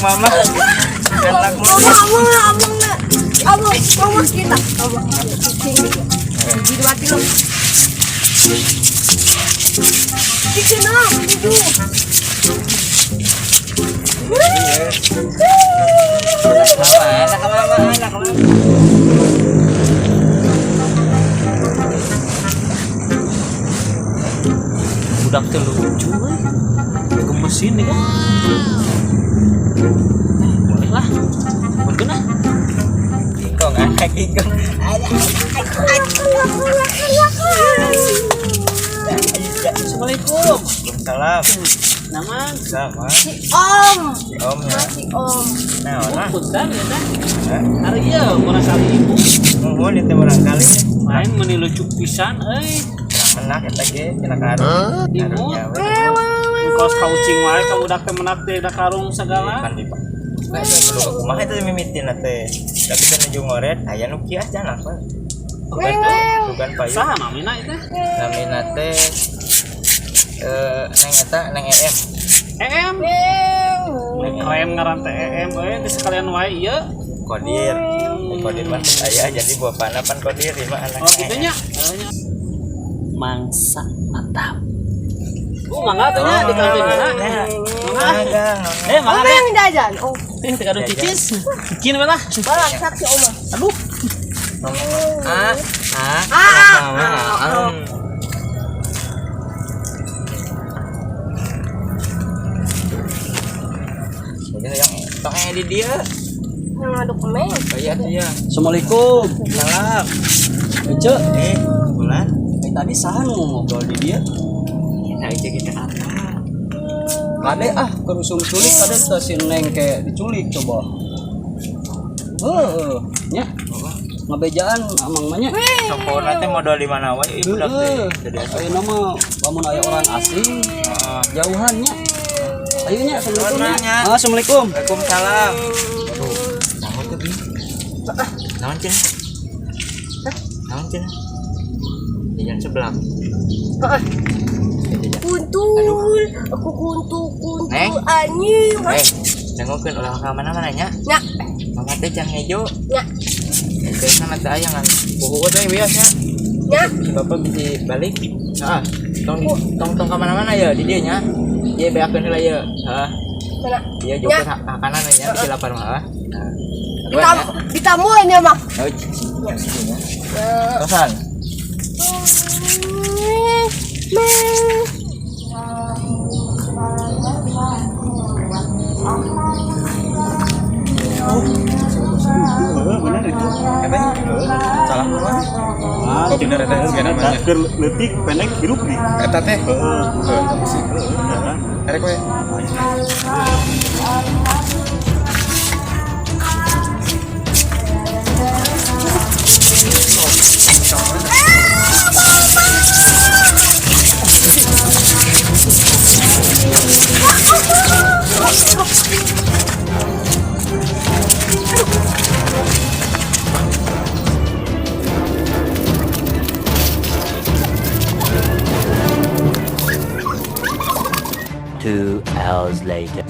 mama. Anak Abang kita. Abang. Jadi mati lo. Dikenal itu. anak mama. Budak teh lucu gemesin nih kan. Boleh lah. Mungkin lah. Kingkong. Assalamualaikum. Salam. Nama Sama. Om. Om ya. Om. Nah, orang. punten ya teh. Hari ieu merasa ibu. Nuhun itu barangkali Main meni lucu pisan euy. enak eta ge cenah karung. Ibu. Kos kaucing wae ka budak teh menak teh da karung segala. Kan di Pak. Kumaha kumaha itu mimitin teh. Tapi kan nuju ngoret aya nu kias jangan apa. Bukan payu. Saha namina itu? Namina teh neng eta neng EM. EM. Neng keren ngaran teh EM euy di sekalian wae ieu. Kodir. Kodir mah aya jadi bapana pan kodir di mah anak. Oh gitu nya. Mangsa mantap. Mangga tuh nya di kantin mana? Mangga. Mangga yang jajan. Oh, ini teh kado cicis. Bikin apa lah? barang saksi Oma. Aduh. Yang tongnya di dia. Yang aduk emeng. Iya dia. Assalamualaikum. Salam. Ece, Bulan. tadi saha nu ngobrol di dia? Kita aja kita apa? Kade kerusum culik kade teh si Neng kayak diculik coba. Nya. Ngabejaan amang mah nya. Sopona teh modal di mana wae ieu budak teh. Jadi Ayeuna mah lamun aya orang asing, jauhan nya. Ayo nya, assalamualaikum. Assalamualaikum. Waalaikumsalam. Aduh, naon teh bi? Naon cenah? Naon cenah? Jajan sebelah. Kuntul, aku kuntul Neng. anjing. Nengokeun ulah ka mana-mana nya? Ya, Mama teh can hejo. ya, Teh sana teh aya ngan. Buku teh biasa. ya. Si bapak bisa balik. Tong ka mana-mana ya di dieu nya. Dia beakeun heula ye. Mana? Dia juga ka kanan nya di lapar mah. Ditamuin ya, Mak. Oh, sini. Tosan. Benar itu. Salah mah. Kopi darah namanya. Keur leutik pendek hirup nih. Eta teh. Arek we. Two hours later.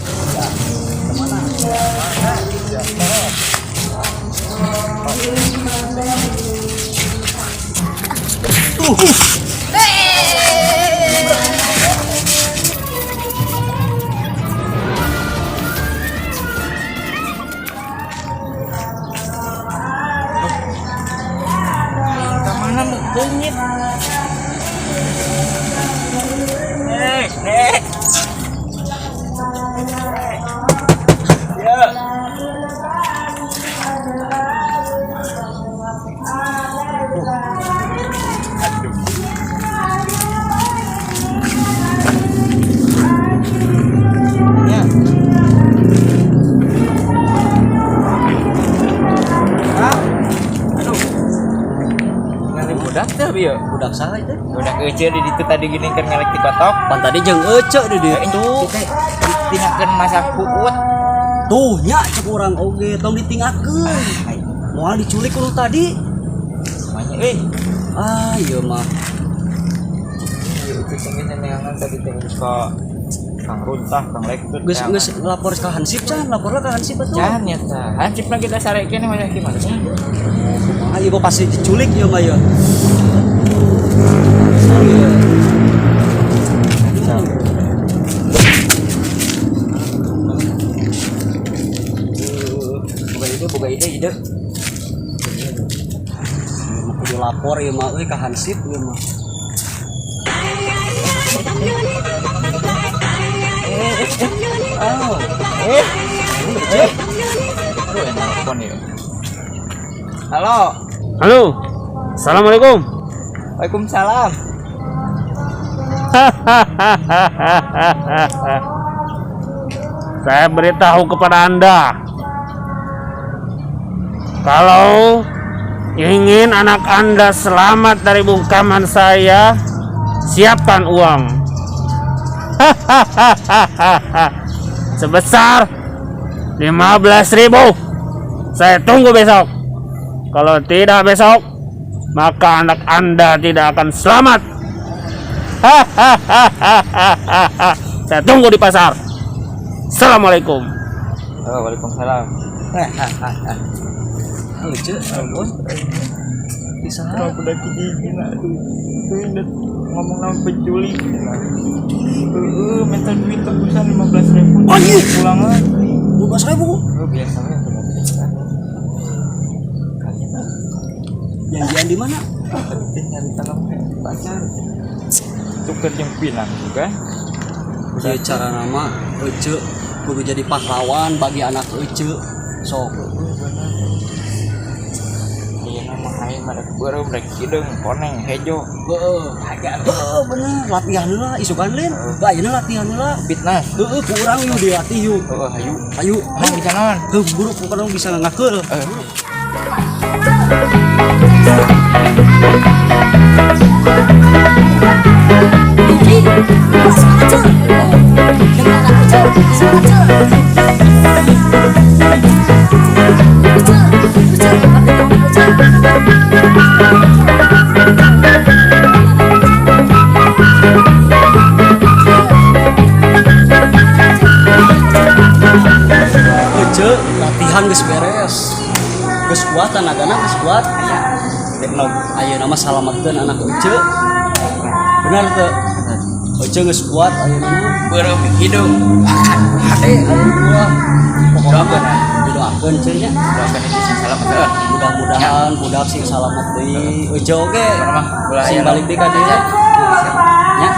Kemana mau bengit? Nek. Ya. Budak teh bieu. Budak saha itu? Budak euceul di ditu tadi gini kan ngelek di kotok. Pan tadi jeung ece di ditu. Ditinggalkeun masak puut. Tuh nya cek urang oge tong ditinggalkeun. Moal diculik kudu tadi. Namanya Ieu mah. Ieu itu tinggi neangan tadi teh kok Kang runtah, Kang lektut. Geus lapor ka Hansip can, laporlah ka Hansip atuh. Can ya tah. Hansip lagi kita sarekeun mah gimana sih? Ah ieu pasti diculik ieu mah ieu. Boga ide. Kudu lapor ieu mah euy ka Hansip ieu mah. Halo. Halo. Assalamualaikum. Waalaikumsalam. Saya beritahu kepada Anda, kalau ingin anak Anda selamat dari bungkaman saya, siapkan uang sebesar 15.000. Saya tunggu besok. Kalau tidak besok, maka anak Anda tidak akan selamat. Saya tunggu di pasar. Assalamualaikum. Waalaikumsalam. Lucu, ampun. Bisa Udah gini aduh. Tuh inget ngomong sama penculik. Minta duit tebusan 15.000. Oh, iya. Pulang lagi. 12.000. Biasanya Janjian di mana? penting nyari tanggal pacar. Tuker yang pinang juga. Ieu cara nama Ece kudu jadi pahlawan bagi anak Ece. Sok. Iya nama hai mah beureum rek kideung koneng hejo. Heeh, bener latihan heula isukan lain. Ayeuna latihan heula. Fitness. Heeh, kurang yuk dilatih yuk. Hayu. Ayo, Nah, bisa naon? buru pokoknya bisa ngakeul. Ece latihan geus beres. Geus kuat tanagana geus kuat. Aya nama salametkeun anak Ece. Benar teu? Ece geus kuat ayeuna Beureum hidung. aya dua. Pokokna doakeun cenah nya. Doakeun itu sing salamet teh. Mudah-mudahan budak sing salamet deui. Ece oge Mah ulah sing aya balik deui ka dieu. Nya.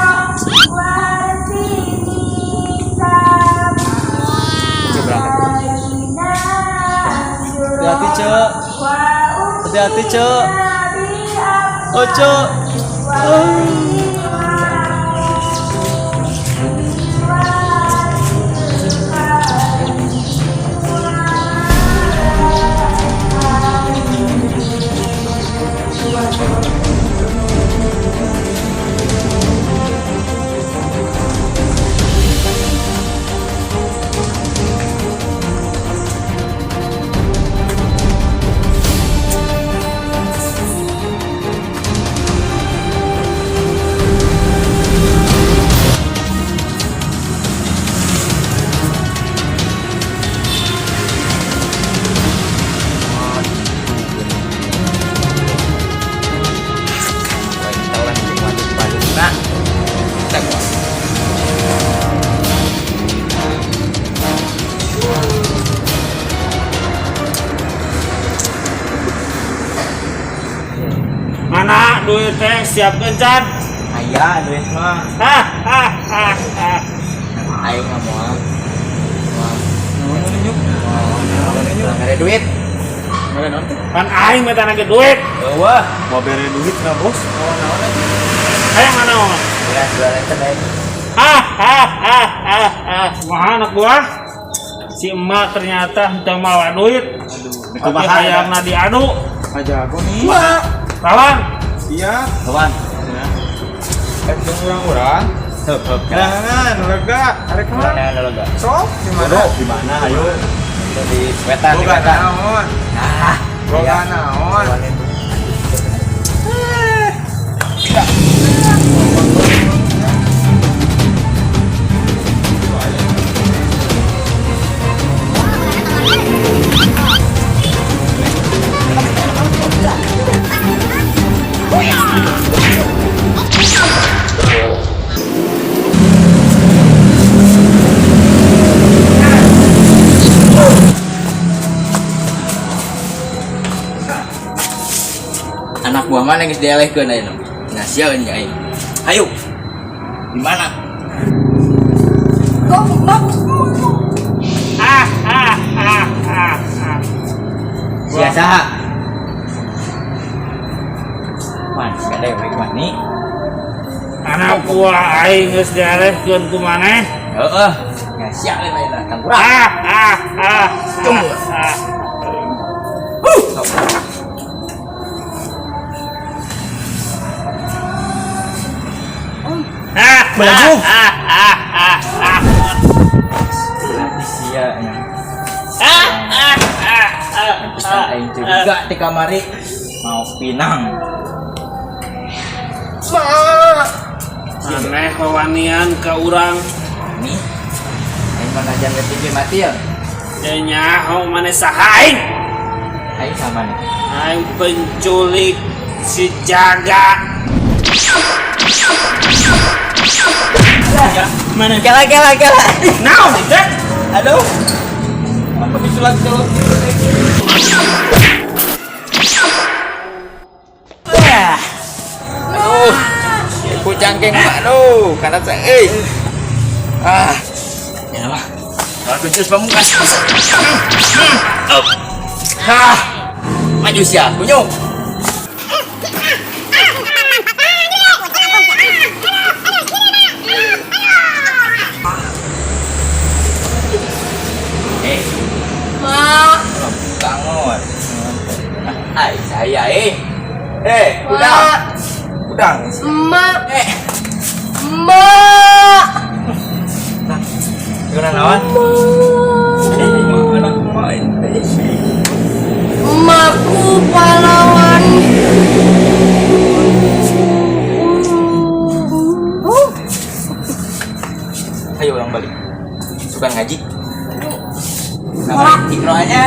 Hati-hati, Cek. Hati-hati, Cek. Oh, Cek. Mana duit teh siap kencan? Aya duit mah. Aing nggak mau. Ada duit. Kan aing minta nage duit. Wah, Mau bere duit na bos? Ayo mana mau? beres jualan teh. Wah anak gua. Si emak ternyata udah mawa duit. Tapi hayangna diadu. Aja aku nih. Kawan, Iya. Kawan. Jeung urang-urang. Heup. Jangan, lega. Arek mah. Mana lega? Sok, di mana? Di mana? Ayo. Di wetan, di Boga wetan. naon? Nah, Boga naon? anak buah mana geus dielehkeun ayeuna. Ngasieun nya aing. Ayo. Di mana? Sia saha? Man, kada we mani. Anak buah aing geus dialehkeun ku maneh. Heeh. Ngasia we ayeuna Kang Kurang. Tunggu. Baju. Sia nya. Bisa aing juga di kamari mau pinang. Maneh wawanian ka urang. Nih. Aing manajan leutik mati ya. Ya nyaho maneh saha aing? Aing sama nih. Aing penculik si Jaga. Mana kela. Naon itu? Aduh. Apa disulak dulu? Aduh. Ku cangkeng aduh, karena saya ya lah. Aku jus pamungkas. Maju sia, kunyuk. Bangun. Saya udang. Emak. Gimana lawan? Anak main. Emakku pahlawan. Ayo ulang balik. Suka ngaji. Nama ikroanya.